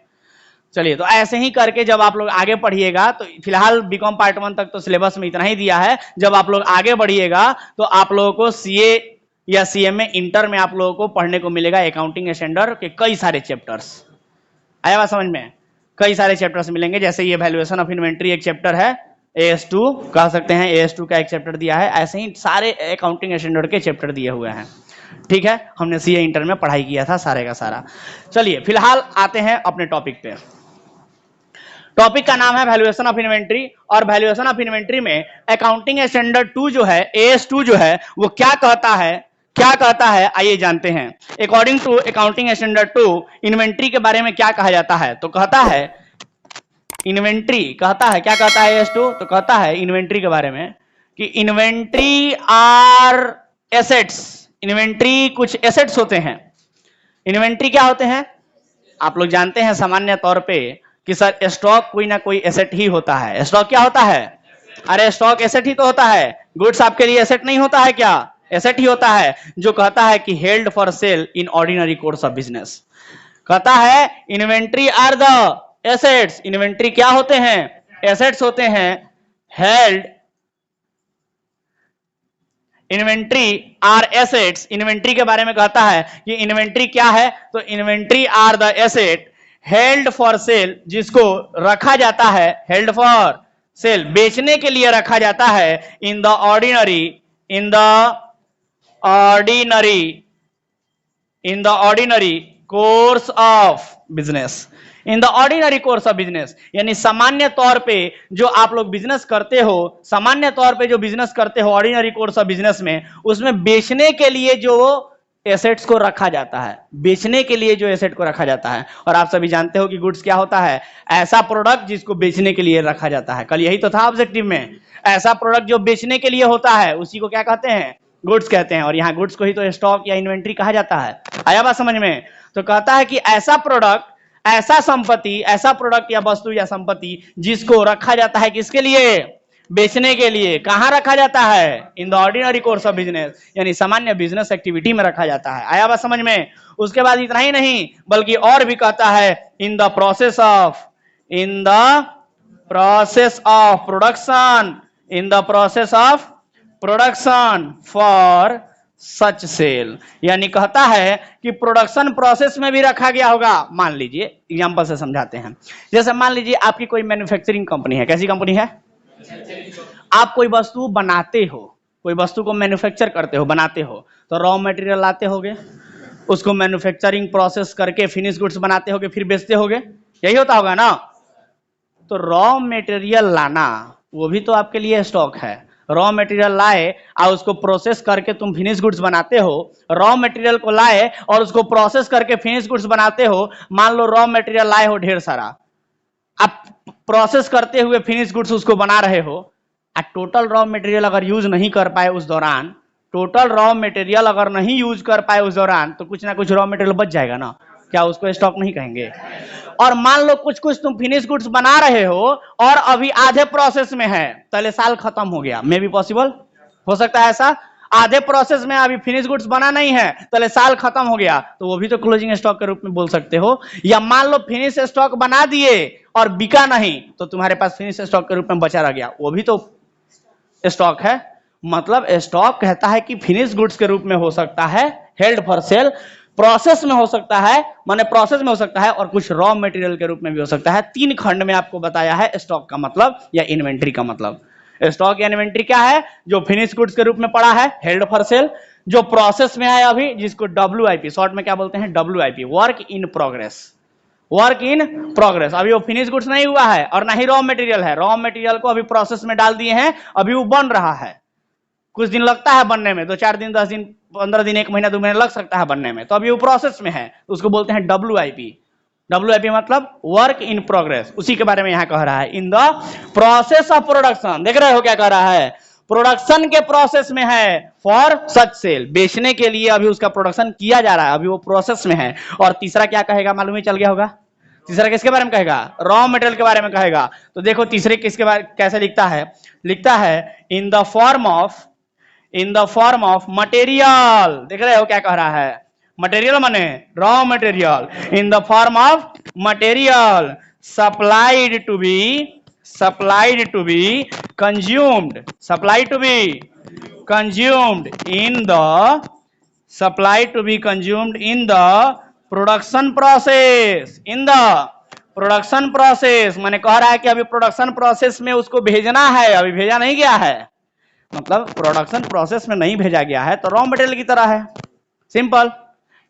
चलिए, तो ऐसे ही करके जब आप लोग आगे पढ़िएगा, तो फिलहाल बीकॉम पार्ट 1 तक तो सिलेबस में इतना ही दिया है। जब आप लोग आगे बढ़िएगा तो आप लोगों को CA या CMA इंटर में आप लोगों को पढ़ने को मिलेगा अकाउंटिंग स्टैंडर्ड के कई सारे चैप्टर्स। आया बात समझ में? कई सारे चैप्टर्स मिलेंगे, जैसे ये वैल्यूएशन ऑफ इन्वेंट्री एक चैप्टर है, AS2 कह सकते हैं, AS2 का एक चैप्टर दिया है। ऐसे ही सारे अकाउंटिंग स्टैंडर्ड के चैप्टर दिए हुए हैं, ठीक है। हमने CA इंटर में पढ़ाई किया था सारे का सारा। चलिए फिलहाल आते हैं अपने टॉपिक पे। टॉपिक का नाम है वैल्यूएशन ऑफ इन्वेंट्री, और वैल्यूएशन ऑफ इन्वेंट्री में अकाउंटिंग स्टैंडर्ड 2 जो है, AS2 जो है, वो क्या कहता है आइए जानते हैं। According to accounting standard 2 inventory के बारे में क्या कहा जाता है? तो कहता है इन्वेंट्री, कहता है क्या कहता है AS2? तो कहता है इन्वेंट्री के बारे में कि इन्वेंट्री आर एसेट्स, इन्वेंट्री कुछ एसेट्स होते हैं। इन्वेंट्री क्या होते हैं? आप लोग जानते हैं सामान्य तौर पे कि सर स्टॉक कोई ना कोई एसेट ही होता है। स्टॉक क्या होता है? अरे स्टॉक एसेट ही तो होता है। गुड्स आपके लिए एसेट नहीं होता है क्या? एसेट ही होता है, जो कहता है कि held for sale in ordinary course of business. कहता है inventory are the assets, inventory क्या होते हैं? एसेट्स होते हैं। Held, inventory are assets, inventory के बारे में कहता है कि इन्वेंट्री क्या है? तो inventory are the asset held for sale, जिसको रखा जाता है, हेल्ड फॉर सेल, बेचने के लिए रखा जाता है, in the ordinary, in the ordinary, in the ordinary course of business, in the ordinary course of business, यानी सामान्य तौर पे जो आप लोग बिजनेस करते हो, सामान्य तौर पे जो बिजनेस करते हो ऑर्डिनरी कोर्स ऑफ बिजनेस में, उसमें बेचने के लिए जो एसेट्स को रखा जाता है, बेचने के लिए जो एसेट को रखा जाता है। और आप सभी जानते हो कि गुड्स क्या होता है? ऐसा प्रोडक्ट जिसको बेचने के लिए रखा जाता है। कल यही तो था ऑब्जेक्टिव में, ऐसा प्रोडक्ट जो बेचने के लिए होता है उसी को क्या कहते हैं? गुड्स कहते हैं। और यहाँ गुड्स को ही तो स्टॉक या इन्वेंट्री कहा जाता है। आया बात समझ में? तो कहता है कि ऐसा प्रोडक्ट, ऐसा संपत्ति, ऐसा प्रोडक्ट या वस्तु या संपत्ति जिसको रखा जाता है किसके लिए? बेचने के लिए। कहां रखा जाता है? In the ordinary course of business, यानी सामान्य बिजनेस एक्टिविटी में रखा जाता है। आया बात समझ में? उसके बाद इतना ही नहीं बल्कि और भी कहता है in the process of, in the process of production, in the process of production for such sale, यानी कहता है कि प्रोडक्शन प्रोसेस में भी रखा गया होगा। मान लीजिए एग्जांपल से समझाते हैं, जैसे मान लीजिए आपकी कोई मैन्युफैक्चरिंग कंपनी है। कैसी कंपनी है? आप कोई वस्तु बनाते हो, कोई वस्तु को मैन्युफैक्चर करते हो, बनाते हो, तो रॉ मटेरियल लाते होगे, उसको मैन्युफैक्चरिंग प्रोसेस करके फिनिश गुड्स बनाते होगे, फिर बेचते होगे, यही होता होगा ना। तो रॉ मटेरियल लाना वो भी तो आपके लिए स्टॉक है। रॉ मटेरियल लाए और उसको प्रोसेस करके तुम फिनिश गुड्स बनाते हो, रॉ मटेरियल को लाए और उसको प्रोसेस करके फिनिश गुड्स बनाते हो। मान लो रॉ मटेरियल लाए हो ढेर सारा, आप प्रोसेस करते हुए फिनिश गुड्स उसको बना रहे हो, और टोटल रॉ मटेरियल अगर यूज नहीं कर पाए उस दौरान, टोटल रॉ मटेरियल अगर नहीं यूज कर पाए उस दौरान, तो कुछ ना कुछ रॉ मटेरियल बच जाएगा ना, क्या उसको स्टॉक नहीं कहेंगे? और मान लो कुछ कुछ तुम फिनिश गुड्स बना रहे हो और अभी आधे प्रोसेस में है, पहले साल खत्म हो गया, मे भी पॉसिबल हो सकता है ऐसा। आधे प्रोसेस में अभी फिनिश गुड्स बना नहीं है, पहले साल खत्म हो गया, तो वो भी तो क्लोजिंग स्टॉक के रूप में बोल सकते हो। या मान लो फिनिश स्टॉक बना दिए और बिका नहीं, तो तुम्हारे पास फिनिश स्टॉक के रूप में बचा रह गया, वो भी तो स्टॉक है। मतलब स्टॉक कहता है कि फिनिश गुड्स के रूप में हो सकता है, हेल्ड फॉर सेल, प्रोसेस में हो सकता है, माने प्रोसेस में हो सकता है, और कुछ रॉ मटेरियल के रूप में भी हो सकता है। 3 खंड में आपको बताया है स्टॉक का मतलब या इन्वेंट्री का मतलब। स्टॉक या इन्वेंट्री क्या है? जो फिनिश गुड्स के रूप में पड़ा है, हेल्ड फॉर सेल, जो प्रोसेस में है अभी, जिसको WIP शॉर्ट में क्या बोलते हैं? WIP, work in progress. Work in progress, अभी वो फिनिश गुड्स नहीं हुआ है और ना ही रॉ मटेरियल है। रॉ मटेरियल को अभी प्रोसेस में डाल दिए हैं, अभी वो बन रहा है, कुछ दिन लगता है बनने में, 2-4 दिन, 10 दिन, 15 दिन, 1 महीना, 2 महीना लग सकता है बनने में, तो अभी वो प्रोसेस में है, तो उसको बोलते हैं WIP। WIP मतलब वर्क इन प्रोग्रेस, उसी के बारे में यहां कह रहा है, in the process of production. देख रहे हो क्या कह रहा है? प्रोडक्शन के प्रोसेस में है, फॉर सच सेल, बेचने के लिए अभी उसका प्रोडक्शन किया जा रहा है, अभी वो प्रोसेस में है। और तीसरा क्या कहेगा मालूम ही चल गया होगा? तीसरा किसके बारे में कहेगा? रॉ मटेरियल के बारे में कहेगा। तो देखो तीसरे किसके बारे कैसे लिखता है? लिखता है in the form of material. देख रहे हो क्या कह रहा है? मटेरियल माने raw material, in the form of material supplied to be consumed in the production process, माने कह रहा है कि अभी प्रोडक्शन प्रोसेस में उसको भेजना है, अभी भेजा नहीं गया है, मतलब प्रोडक्शन प्रोसेस में नहीं भेजा गया है, तो रॉ मटेरियल की तरह है। सिंपल,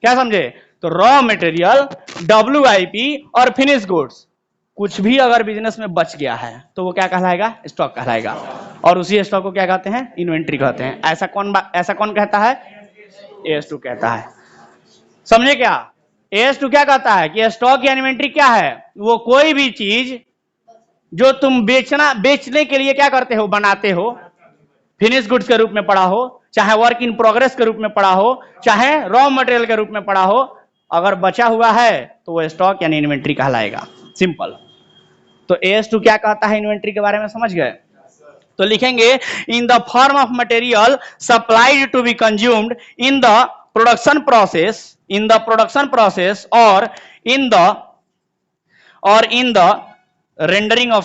क्या समझे? तो रॉ मटेरियल, WIP और फिनिश गुड्स, कुछ भी अगर बिजनेस में बच गया है तो वो क्या कहलाएगा? स्टॉक कहलाएगा। और उसी स्टॉक को क्या कहते हैं? इन्वेंट्री कहते हैं। ऐसा कौन कहता है? AS2 कहता है। समझे क्या? AS2 क्या कहता है कि स्टॉक या इन्वेंट्री क्या है? वो कोई भी चीज जो तुम बेचने के लिए क्या करते हो? बनाते हो, फिनिश गुड्स के रूप में पड़ा हो, चाहे वर्क इन प्रोग्रेस के रूप में पड़ा हो, चाहे रॉ मटेरियल के रूप में पड़ा हो, अगर बचा हुआ है तो वो स्टॉक यानी इन्वेंट्री कहलाएगा। सिंपल। तो AS2 क्या कहता है इन्वेंट्री के बारे में, समझ गए? तो लिखेंगे in the form of material supplied to be consumed in the production process और in the rendering of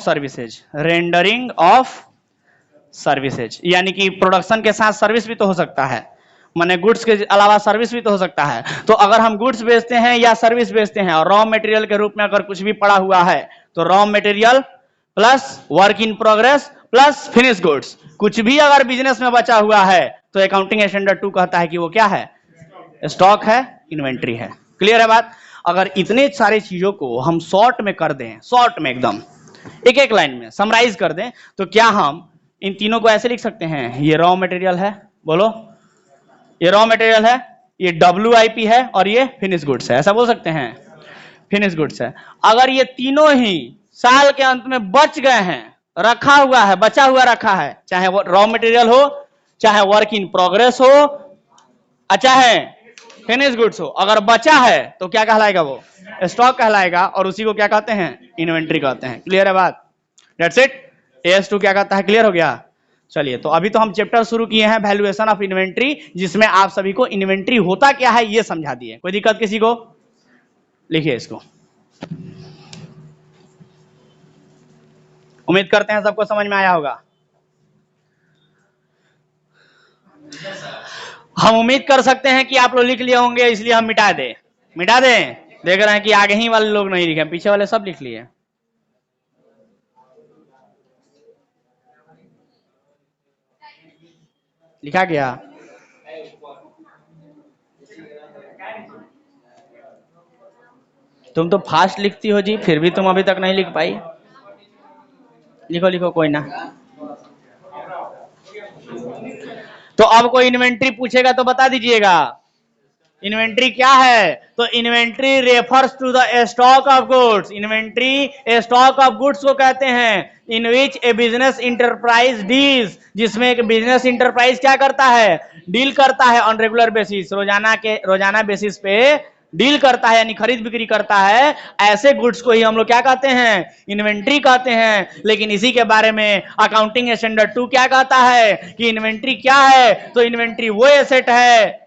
services, यानी कि प्रोडक्शन के साथ सर्विस भी तो हो सकता है, माने गुड्स के अलावा सर्विस भी तो हो सकता है। तो अगर हम गुड्स बेचते हैं या सर्विस बेचते हैं और रॉ मटेरियल के रूप में अगर कुछ भी पड़ा हुआ है, तो raw material plus work in progress plus finish goods, कुछ भी अगर बिजनेस में बचा हुआ है तो अकाउंटिंग स्टैंडर्ड 2 कहता है कि वो क्या है? स्टॉक है, इन्वेंट्री है। क्लियर है बात? अगर इतने सारी चीजों को हम शॉर्ट में कर दें, शॉर्ट में एकदम एक लाइन में समराइज कर दें, तो क्या हम इन तीनों को ऐसे लिख सकते हैं? ये रॉ मटेरियल है, बोलो, ये रॉ मटेरियल है, ये WIP है और ये फिनिश गुड्स है, ऐसा बोल सकते हैं? फिनिश गुड्स है। अगर ये तीनों ही साल के अंत में बच गए हैं, रखा हुआ है, बचा हुआ रखा है, चाहे वो रॉ मटेरियल हो, चाहे वर्क इन प्रोग्रेस हो, चाहे फिनिश गुड्स हो, अगर बचा है तो क्या कहलाएगा? वो स्टॉक कहलाएगा, और उसी को क्या कहते हैं? इन्वेंट्री कहते हैं। क्लियर है बात? That's it. AS2 क्या कहता है? क्लियर हो गया? चलिए, तो अभी तो हम चैप्टर शुरू किए हैं वैल्यूएशन ऑफ इन्वेंट्री, जिसमें आप सभी को इन्वेंट्री होता क्या है ये समझा दिए। कोई दिक्कत किसी को? लिखिए इसको। उम्मीद करते हैं सबको समझ में आया होगा। हम उम्मीद कर सकते हैं कि आप लोग लिख लिए होंगे, इसलिए हम मिटा दें। देख रहे हैं कि आगे ही वाले लोग नहीं लिखे, पीछे वाले सब लिख लिए। लिखा गया? तुम तो फास्ट लिखती हो जी, फिर भी तुम अभी तक नहीं लिख पाई। लिखो कोई ना। तो अब कोई इन्वेंट्री पूछेगा तो बता दीजिएगा इन्वेंट्री क्या है। तो inventory refers to the stock of goods. Inventory stock of goods को कहते हैं in which a business enterprise deals, जिसमें एक बिजनेस इंटरप्राइज क्या करता है? डील करता है ऑन रेगुलर बेसिस, रोजाना बेसिस पे डील करता है, यानी खरीद बिक्री करता है। ऐसे गुड्स को ही हम लोग क्या कहते हैं? इन्वेंट्री कहते हैं। लेकिन इसी के बारे में अकाउंटिंग स्टैंडर्ड 2 क्या कहता है कि इन्वेंट्री क्या है? तो इन्वेंट्री वो एसेट है,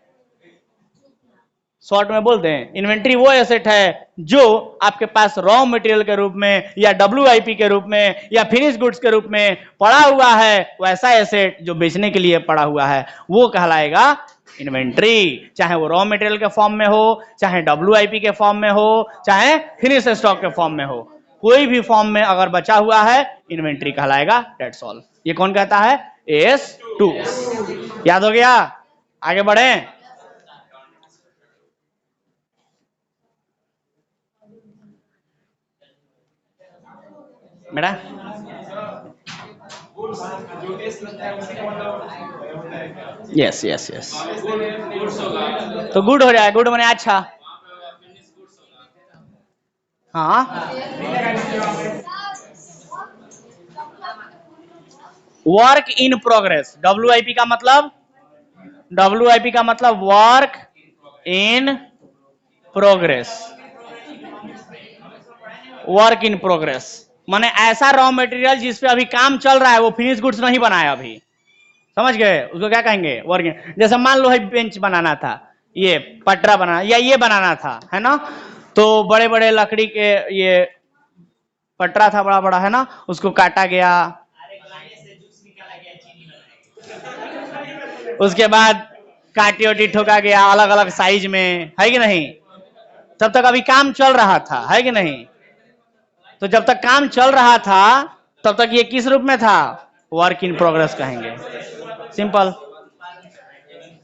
शॉर्ट में बोलते हैं इन्वेंट्री वो एसेट है जो आपके पास रॉ मटेरियल के रूप में या WIP के रूप में या फिनिश गुड्स के रूप में पड़ा हुआ है। वैसा एसेट जो बेचने के लिए पड़ा हुआ है वो कहलाएगा इन्वेंट्री, चाहे वो रॉ मटेरियल के फॉर्म में हो, चाहे WIP के फॉर्म में हो, चाहे फिनिश स्टॉक के फॉर्म में हो। कोई भी फॉर्म में अगर बचा हुआ है इन्वेंट्री कहलाएगा। That's all. ये कौन कहता है? AS2। याद हो गया? आगे बढ़े। बेटा यस यस यस, तो गुड हो जाए। गुड बने अच्छा। हाँ, वर्क इन प्रोग्रेस। WIP का मतलब, WIP का मतलब work in progress. Work in progress माने ऐसा रॉ मटेरियल जिस पे अभी काम चल रहा है, वो फिनिश गुड्स नहीं बनाया अभी। समझ गए? उसको क्या कहेंगे? वर्क। जैसे मान लो है बेंच बनाना था, ये पटरा बनाना या ये बनाना था, है ना, तो बड़े बड़े लकड़ी के ये पटरा था बड़ा बड़ा, है ना, उसको काटा गया, उसके बाद काटी ओटी ठोका गया अलग अलग साइज में, है कि नहीं? तब तक अभी काम चल रहा था, है कि नहीं? तो जब तक काम चल रहा था तब तक ये किस रूप में था? वर्क इन प्रोग्रेस कहेंगे। सिंपल।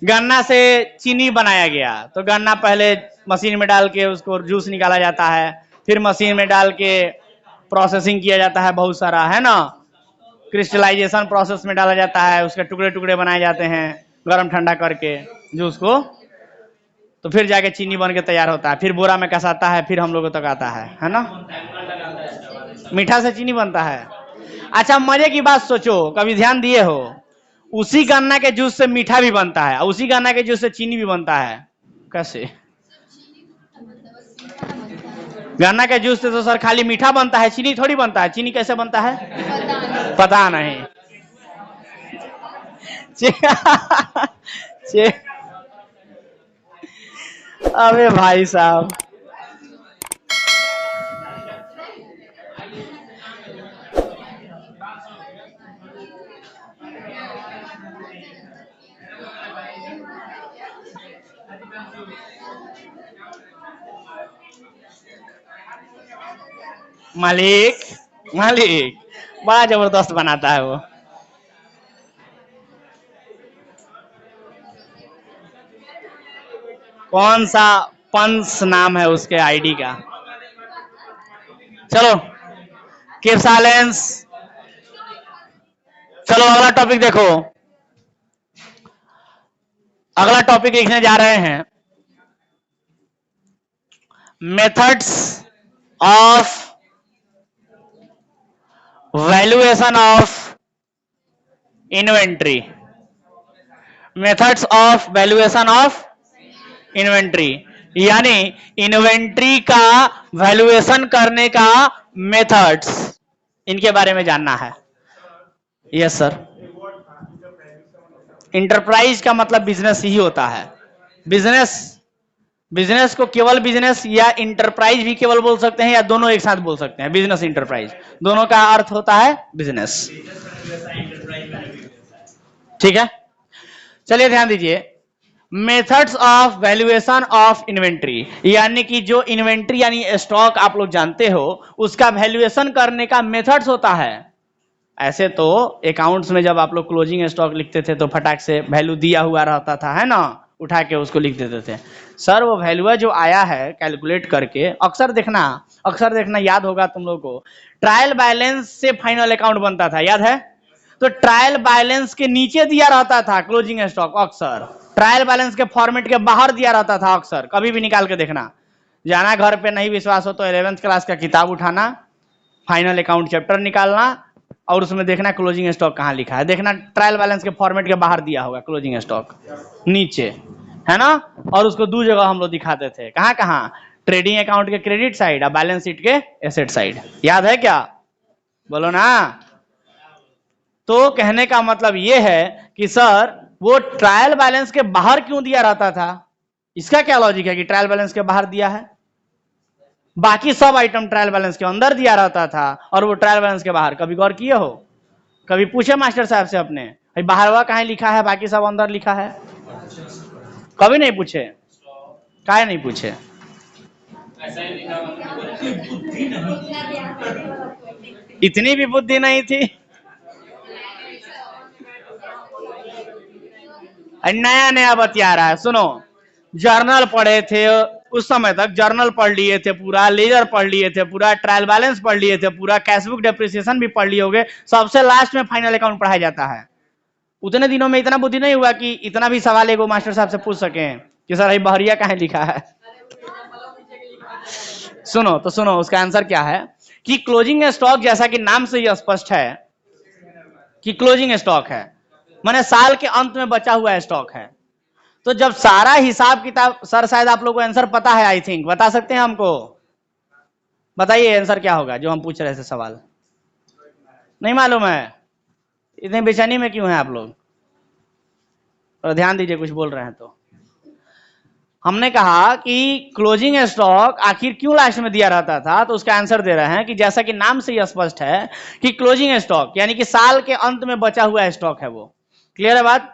गन्ना से चीनी बनाया गया, तो गन्ना पहले मशीन में डाल के उसको जूस निकाला जाता है, फिर मशीन में डाल के प्रोसेसिंग किया जाता है बहुत सारा, है ना, क्रिस्टलाइजेशन प्रोसेस में डाला जाता है, उसके टुकड़े टुकड़े बनाए जाते हैं गर्म ठंडा करके जूस को, तो फिर जाके चीनी बन के तैयार होता है, फिर बोरा में कसाता है, फिर हम लोगों तक आता है ना। मीठा से चीनी बनता है। अच्छा, मजे की बात सोचो, कभी ध्यान दिए हो, उसी गन्ना के जूस से मीठा भी बनता है, उसी गन्ना के जूस से चीनी भी बनता है। कैसे? गन्ना के जूस से तो सर खाली मीठा बनता है, चीनी थोड़ी बनता है। चीनी कैसे बनता है? पता नहीं। अबे भाई साहब, मालिक मालिक बड़ा जबरदस्त बनाता है वो। कौन सा पंस नाम है उसके आईडी का? चलो कीप साइलेंस। चलो अगला टॉपिक देखो। अगला टॉपिक लिखने जा रहे हैं, methods of valuation of inventory. Methods of valuation of inventory यानी इन्वेंट्री का वैल्यूएशन करने का मेथड्स, इनके बारे में जानना है। Yes sir. इंटरप्राइज का मतलब बिजनेस ही होता है। बिजनेस, बिजनेस को केवल बिजनेस या इंटरप्राइज भी केवल बोल सकते हैं, या दोनों एक साथ बोल सकते हैं। बिजनेस इंटरप्राइज दोनों का अर्थ होता है बिजनेस। ठीक है, चलिए ध्यान दीजिए। Methods of valuation of inventory यानी कि जो इन्वेंट्री यानी स्टॉक आप लोग जानते हो, उसका वैल्यूएशन करने का मेथड्स होता है। ऐसे तो अकाउंट्स में जब आप लोग क्लोजिंग स्टॉक लिखते थे तो फटाक से वैल्यू दिया हुआ रहता था, है ना, उठा के उसको लिख देते थे। सर वो वैल्यू जो आया है कैलकुलेट करके, अक्सर देखना याद होगा तुम लोग को, ट्रायल बैलेंस से फाइनल अकाउंट बनता था, याद है? तो ट्रायल बैलेंस के नीचे दिया रहता था क्लोजिंग स्टॉक, अक्सर ट्रायल बैलेंस के फॉर्मेट के बाहर दिया रहता था। अक्सर कभी भी निकाल के देखना, जाना घर पे, नहीं विश्वास हो तो 11th क्लास का किताब उठाना, फाइनल अकाउंट चैप्टर निकालना और उसमें देखना क्लोजिंग स्टॉक कहाँ लिखा है। देखना ट्रायल बैलेंस के फॉर्मेट के बाहर दिया होगा क्लोजिंग स्टॉक नीचे, है ना। और उसको दो जगह हम लोग दिखाते थे, कहाँ कहाँ? ट्रेडिंग अकाउंट के क्रेडिट साइड और बैलेंस शीट के एसेट साइड। याद है क्या? बोलो ना। तो कहने का मतलब यह है कि सर वो ट्रायल बैलेंस के बाहर क्यों दिया रहता था? इसका क्या लॉजिक है कि ट्रायल बैलेंस के बाहर दिया है? बाकी सब आइटम ट्रायल बैलेंस के अंदर दिया रहता था और वो ट्रायल बैलेंस के बाहर। कभी गौर किए हो? कभी पूछे मास्टर साहब से अपने, भाई बाहर हुआ कहाँ लिखा है, बाकी सब अंदर लिखा है? कभी नहीं पूछे? काहे नहीं पूछे? इतनी भी बुद्धि नहीं थी। नया नया बतिया रहा है। सुनो, जर्नल पढ़े थे उस समय तक, जर्नल पढ़ लिए थे पूरा, लेजर पढ़ लिए थे पूरा, ट्रायल बैलेंस पढ़ लिए थे पूरा, कैशबुक डेप्रिसिएशन भी पढ़ लिए होगे, सबसे लास्ट में फाइनल अकाउंट पढ़ाया जाता है। उतने दिनों में इतना बुद्धि नहीं हुआ कि इतना भी सवाल एगो मास्टर साहब से पूछ सके कि सर बहरिया कहाँ लिखा है। सुनो तो सुनो, उसका आंसर क्या है कि क्लोजिंग स्टॉक, जैसा कि नाम से ही स्पष्ट है कि क्लोजिंग स्टॉक है, माने साल के अंत में बचा हुआ स्टॉक है। तो जब सारा हिसाब किताब, सर शायद आप लोगों को आंसर पता है, आई थिंक बता सकते हैं हमको, बताइए आंसर क्या होगा जो हम पूछ रहे थे सवाल। नहीं मालूम है? इतने बेचैनी में क्यों हैं आप लोग? और ध्यान दीजिए, कुछ बोल रहे हैं तो। हमने कहा कि क्लोजिंग स्टॉक आखिर क्यों लास्ट में दिया रहता था, तो उसका आंसर दे रहे हैं कि जैसा कि नाम से ही स्पष्ट है कि क्लोजिंग स्टॉक यानी कि साल के अंत में बचा हुआ स्टॉक है वो। क्लियर है बात?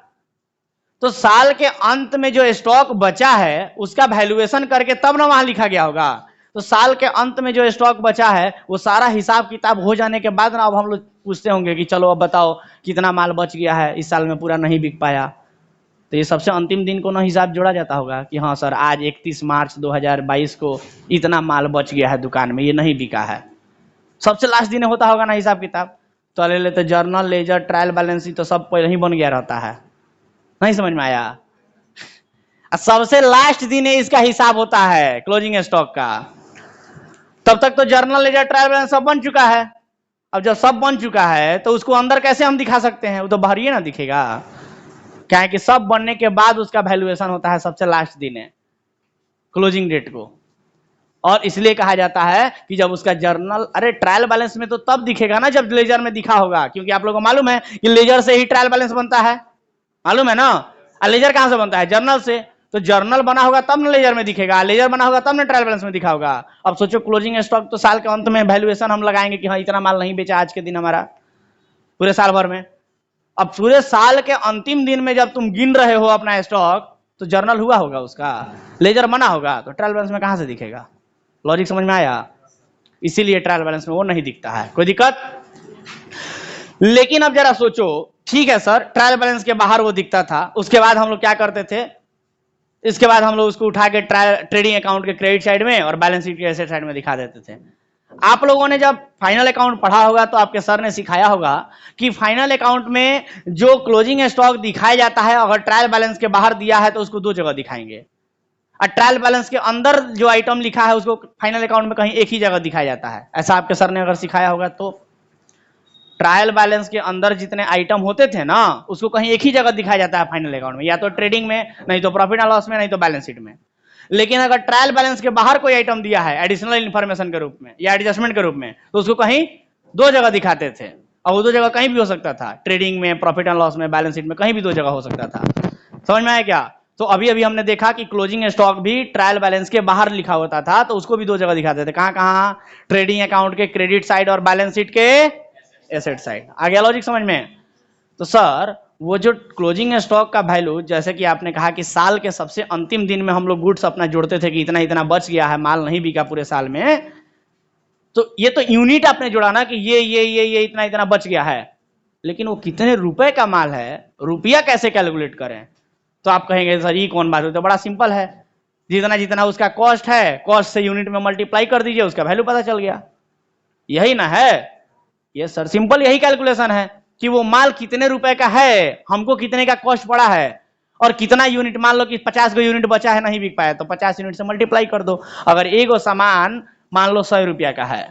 तो साल के अंत में जो स्टॉक बचा है उसका वैल्यूएशन करके तब ना वहां लिखा गया होगा। तो साल के अंत में जो स्टॉक बचा है वो सारा हिसाब किताब हो जाने के बाद ना अब हम लोग पूछते होंगे कि चलो अब बताओ कितना माल बच गया है, इस साल में पूरा नहीं बिक पाया, तो ये सबसे अंतिम दिन को ना हिसाब जोड़ा जाता होगा कि हाँ सर आज 31 मार्च 2022 को इतना माल बच गया है दुकान में, ये नहीं बिका है। सबसे लास्ट दिन होता होगा ना हिसाब किताब। तो ले लेते जर्नल, लेजर, ट्रायल बैलेंस तो सब पहले ही बन गया रहता है। नहीं समझ में आया? सबसे लास्ट दिन इसका हिसाब होता है क्लोजिंग स्टॉक का। तब तक तो जर्नल, लेजर, ट्रायल बैलेंस सब बन चुका है। अब जब सब बन चुका है तो उसको अंदर कैसे हम दिखा सकते हैं? वो तो बाहर ही ना दिखेगा, क्या है कि सब बनने के बाद उसका वैल्यूएशन होता है सबसे लास्ट दिन है, क्लोजिंग डेट को। और इसलिए कहा जाता है कि जब उसका जर्नल, अरे ट्रायल बैलेंस में तो तब दिखेगा ना जब लेजर में दिखा होगा, क्योंकि आप लोगों को मालूम है कि लेजर से ही ट्रायल बैलेंस बनता है, मालूम है ना? लेजर कहां से बनता है? जर्नल से। तो जर्नल बना होगा तब ना लेजर में दिखेगा, लेजर बना होगा तब ना ट्रायल बैलेंस में दिखा होगा। अब सोचो क्लोजिंग स्टॉक तो साल के अंत में वैल्यूएशन हम लगाएंगे कि हाँ इतना माल नहीं बेचा आज के दिन हमारा, पूरे साल भर में। अब पूरे साल के अंतिम दिन में जब तुम गिन रहे हो अपना स्टॉक, तो जर्नल हुआ होगा उसका, लेजर बना होगा, तो ट्रायल बैलेंस में कहां से दिखेगा? लॉजिक समझ में आया? इसीलिए ट्रायल बैलेंस में वो नहीं दिखता है। कोई दिक्कत? लेकिन अब जरा सोचो, ठीक है सर ट्रायल बैलेंस के बाहर वो दिखता था, उसके बाद हम लोग क्या करते थे? इसके बाद हम लोग उसको उठा के ट्रेडिंग अकाउंट के क्रेडिट साइड में और बैलेंस शीट के एसेट साइड में दिखा देते थे। आप लोगों ने जब फाइनल अकाउंट पढ़ा होगा तो आपके सर ने सिखाया होगा कि फाइनल अकाउंट में जो क्लोजिंग स्टॉक दिखाया जाता है, अगर ट्रायल बैलेंस के बाहर दिया है तो उसको दो जगह दिखाएंगे, और ट्रायल बैलेंस के अंदर जो आइटम लिखा है उसको फाइनल अकाउंट में कहीं एक ही जगह दिखाया जाता है। ऐसा आपके सर ने अगर सिखाया होगा तो ट्रायल बैलेंस के अंदर जितने आइटम होते थे ना उसको कहीं एक ही जगह दिखाया जाता है फाइनल अकाउंट में, या तो ट्रेडिंग में, नहीं तो प्रॉफिट एंड लॉस में, नहीं तो बैलेंस शीट में। लेकिन अगर ट्रायल बैलेंस के बाहर कोई आइटम दिया है एडिशनल इंफॉर्मेशन के रूप में या एडजस्टमेंट के रूप में, तो उसको कहीं दो जगह दिखाते थे, और वो दो जगह कहीं भी हो सकता था, ट्रेडिंग में, प्रॉफिट एंड लॉस में, बैलेंस शीट में, कहीं भी दो जगह हो सकता था। समझ में आया क्या? तो अभी अभी हमने देखा कि क्लोजिंग स्टॉक भी ट्रायल बैलेंस के बाहर लिखा होता था, तो उसको भी दो जगह दिखाते थे। कहां कहां? ट्रेडिंग अकाउंट के क्रेडिट साइड और बैलेंस शीट के एसेट साइड। आ गया लॉजिक समझ में? तो सर वो जो क्लोजिंग स्टॉक का वैल्यू, जैसे कि आपने कहा कि साल के सबसे अंतिम दिन में हम लोग गुड्स अपना जोड़ते थे कि इतना इतना बच गया है, माल नहीं बिका पूरे साल में, तो ये तो यूनिट आपने जोड़ा ना कि ये इतना इतना बच गया है, लेकिन वो कितने रुपए का माल है, रुपया कैसे कैलकुलेट करें? तो आप कहेंगे सर ये कौन बात है? तो बड़ा सिंपल है, जितना जितना उसका कॉस्ट है, कॉस्ट से यूनिट में मल्टीप्लाई कर दीजिए, उसका वैल्यू पता चल गया। यही ना है? ये सर सिंपल यही कैलकुलेशन है कि वो माल कितने रुपए का है, हमको कितने का कॉस्ट पड़ा है, और कितना यूनिट, मान लो कि 50 को यूनिट बचा है, नहीं बिक पाया, तो 50 यूनिट से मल्टीप्लाई कर दो। अगर एगो सामान मान लो 100 रुपया का है,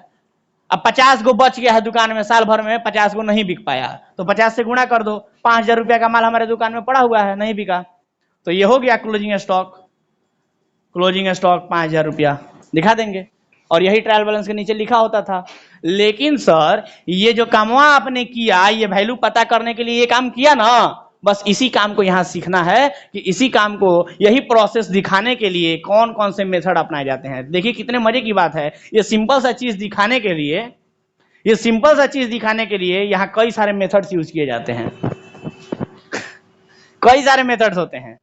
अब 50 को बच गया है दुकान में, साल भर में 50 को नहीं बिक पाया, तो 50 से गुणा कर दो, 5000 रुपया का माल हमारे दुकान में पड़ा हुआ है, नहीं बिका, तो ये हो गया क्लोजिंग स्टॉक। क्लोजिंग स्टॉक 5000 रुपया दिखा देंगे, और यही ट्रायल बैलेंस के नीचे लिखा होता था। लेकिन सर ये जो कामवा आपने किया, ये वैल्यू पता करने के लिए ये काम किया ना, बस इसी काम को यहां सीखना है कि इसी काम को, यही प्रोसेस दिखाने के लिए कौन कौन से मेथड अपनाए जाते हैं। देखिए कितने मजे की बात है, ये सिंपल सा चीज दिखाने के लिए, ये सिंपल सा चीज दिखाने के लिए यहां कई सारे मेथड्स यूज किए जाते हैं, कई सारे मेथड्स होते हैं।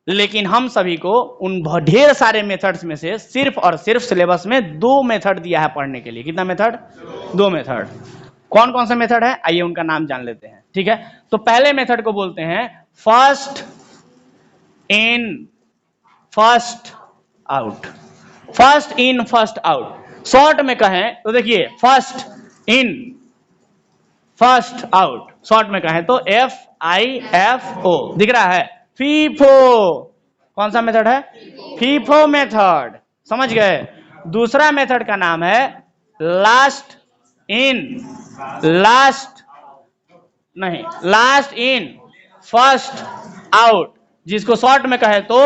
लेकिन हम सभी को उन ढेर सारे मेथड्स में से सिर्फ और सिर्फ सिलेबस में 2 मेथड दिया है पढ़ने के लिए। कितना मेथड? 2 मेथड। कौन कौन सा मेथड है, आइए उनका नाम जान लेते हैं। ठीक है, तो पहले मेथड को बोलते हैं first in first out. First in first out, short में कहें तो देखिए first in first out, short में कहें तो FIFO दिख रहा है, फीफो। कौन सा मेथड है? फीफो मेथड, समझ गए। दूसरा मेथड का नाम है last in last in first out, जिसको शॉर्ट में कहे तो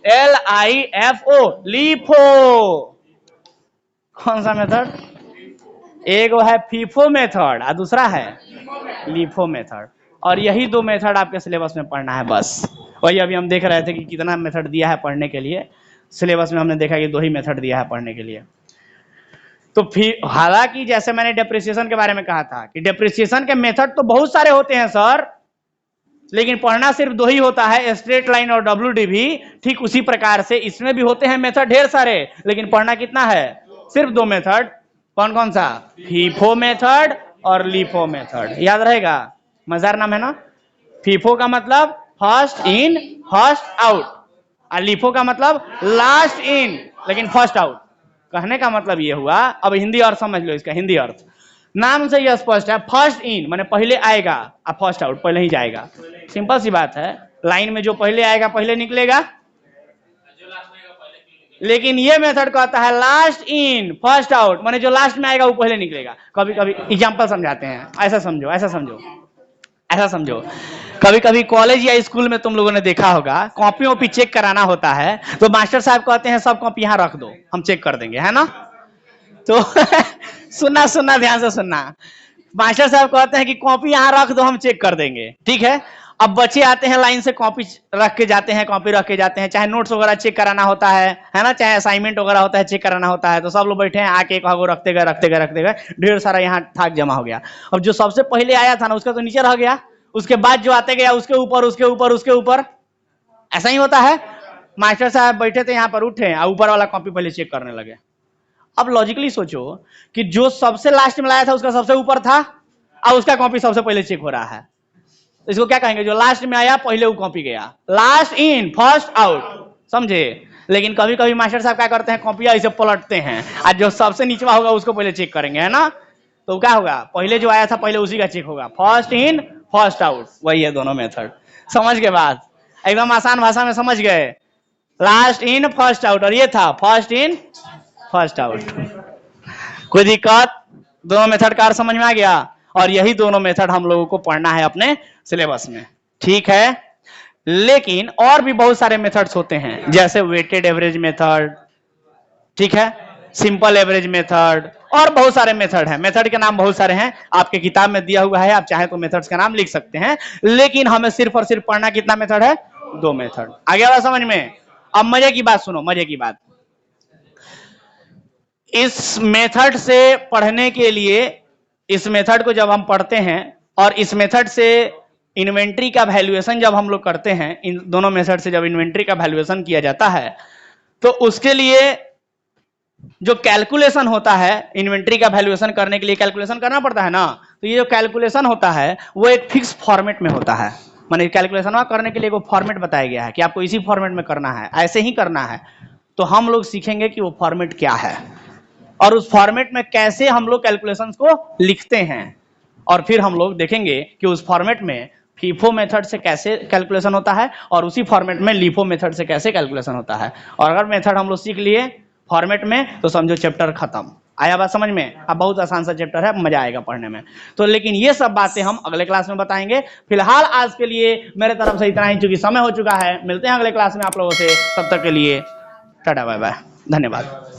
LIFO, लीफो। कौन सा मेथड? एक है फीफो मेथड और दूसरा है लीफो मेथड, और यही 2 मेथड आपके सिलेबस में पढ़ना है बस। वही अभी हम देख रहे थे कि कितना मेथड दिया है पढ़ने के लिए। सिलेबस में हमने देखा कि 2 ही मेथड दिया है पढ़ने के लिए। तो फिर हालांकि जैसे मैंने डेप्रिसिएशन के बारे में कहा था कि डेप्रिसिएशन के मेथड तो बहुत सारे होते हैं सर, लेकिन पढ़ना सिर्फ 2 ही होता है, स्ट्रेट लाइन और WD भी। ठीक उसी प्रकार से इसमें भी होते हैं मेथड ढेर सारे, लेकिन पढ़ना कितना है? सिर्फ 2 मेथड। कौन कौन सा? फीफो मेथड और लीफो मेथड। याद रहेगा, मजेदार नाम है ना। फीफो का मतलब फर्स्ट इन फर्स्ट आउट, और लीफो का मतलब लास्ट इन लेकिन फर्स्ट आउट। कहने का मतलब ये हुआ, अब हिंदी अर्थ समझ लो इसका। हिंदी अर्थ नाम से यह स्पष्ट है, फर्स्ट इन माने पहले आएगा और फर्स्ट आउट पहले ही जाएगा। सिंपल सी बात है, लाइन में जो पहले आएगा पहले निकलेगा, लेकिन ये मेथड कहता है लास्ट इन फर्स्ट आउट, माने जो लास्ट में आएगा वो पहले निकलेगा। कभी कभी एग्जांपल समझाते हैं, ऐसा समझो ऐसा समझो ऐसा समझो। कभी कभी कॉलेज या स्कूल में तुम लोगों ने देखा होगा, कॉपियों पे चेक कराना होता है तो मास्टर साहब कहते हैं सब कॉपी यहाँ रख दो, हम चेक कर देंगे, है ना। तो सुनना ध्यान से सुनना। मास्टर साहब कहते हैं कि कॉपी यहाँ रख दो, हम चेक कर देंगे, ठीक है। अब बच्चे आते हैं लाइन से, कॉपी रख के जाते हैं, कॉपी रख के जाते हैं, चाहे नोट्स वगैरह चेक कराना होता है ना, चाहे असाइनमेंट वगैरह होता है चेक कराना होता है, तो सब लोग बैठे हैं, आके एक रखते गए ढेर सारा यहाँ थाक जमा हो गया। अब जो सबसे पहले आया था ना उसका तो नीचे रह गया, उसके बाद जो आते गया उसके ऊपर ऐसा ही होता है। मास्टर साहब बैठे थे यहाँ पर, उठे और ऊपर वाला कॉपी पहले चेक करने लगे। अब लॉजिकली सोचो कि जो सबसे लास्ट में लाया था उसका सबसे ऊपर था और उसका कॉपी सबसे पहले चेक हो रहा है, तो इसको क्या कहेंगे? जो लास्ट में आया पहले वो कॉपी गया, लास्ट इन फर्स्ट आउट, समझे। लेकिन कभी कभी मास्टर साहब क्या करते हैं, कॉपियां ऐसे पलटते हैं और जो सबसे नीचवा होगा उसको पहले चेक करेंगे, है ना। तो क्या होगा, पहले जो आया था पहले उसी का चेक होगा, फर्स्ट इन फर्स्ट आउट। वही है दोनों मेथड, समझ के बाद एकदम आसान भाषा में समझ गए। लास्ट इन फर्स्ट आउट और ये था फर्स्ट इन फर्स्ट आउट। कोई दिक्कत? दोनों मेथड का समझ में आ गया, और यही दोनों मेथड हम लोगों को पढ़ना है अपने सिलेबस में, ठीक है। लेकिन और भी बहुत सारे मेथड्स होते हैं, जैसे वेटेड एवरेज मेथड, ठीक है, सिंपल एवरेज मेथड, और बहुत सारे मेथड हैं। मेथड के नाम बहुत सारे हैं, आपके किताब में दिया हुआ है, आप चाहे तो मेथड्स का नाम लिख सकते हैं। लेकिन हमें सिर्फ और सिर्फ पढ़ना कितना मेथड है? 2 मेथड। आ गया बात समझ में? अब मजे की बात सुनो, मजे की बात। इस मेथड से पढ़ने के लिए, इस मेथड को जब हम पढ़ते हैं और इस मेथड से इन्वेंट्री का वैल्यूएशन जब हम लोग करते हैं, इन दोनों मेथड से जब इन्वेंट्री का वैल्यूएशन किया जाता है तो उसके लिए जो कैलकुलेशन होता है, इन्वेंट्री का वैल्यूएशन करने के लिए कैलकुलेशन करना पड़ता है ना। तो ये जो कैलकुलेशन होता है वो एक फिक्स फॉर्मेट में होता है, माने कैलकुलेशन करने के लिए वो फॉर्मेट बताया गया है कि आपको इसी फॉर्मेट में करना है, ऐसे ही करना है। तो हम लोग सीखेंगे कि वो फॉर्मेट क्या है और उस फॉर्मेट में कैसे हम लोग कैलकुलेशंस को लिखते हैं, और फिर हम लोग देखेंगे कि उस फॉर्मेट में फीफो मेथड से कैसे कैलकुलेशन होता है और उसी फॉर्मेट में लीफो मेथड से कैसे कैलकुलेशन होता है। और अगर मेथड हम लोग सीख लिए फॉर्मेट में तो समझो चैप्टर खत्म। आया बात समझ में? अब बहुत आसान सा चैप्टर है, मजा आएगा पढ़ने में। तो लेकिन ये सब बातें हम अगले क्लास में बताएंगे। फिलहाल आज के लिए मेरे तरफ से इतना ही, चूंकि समय हो चुका है। मिलते हैं अगले क्लास में आप लोगों से, तब तक के लिए टाटा बाय बाय, धन्यवाद।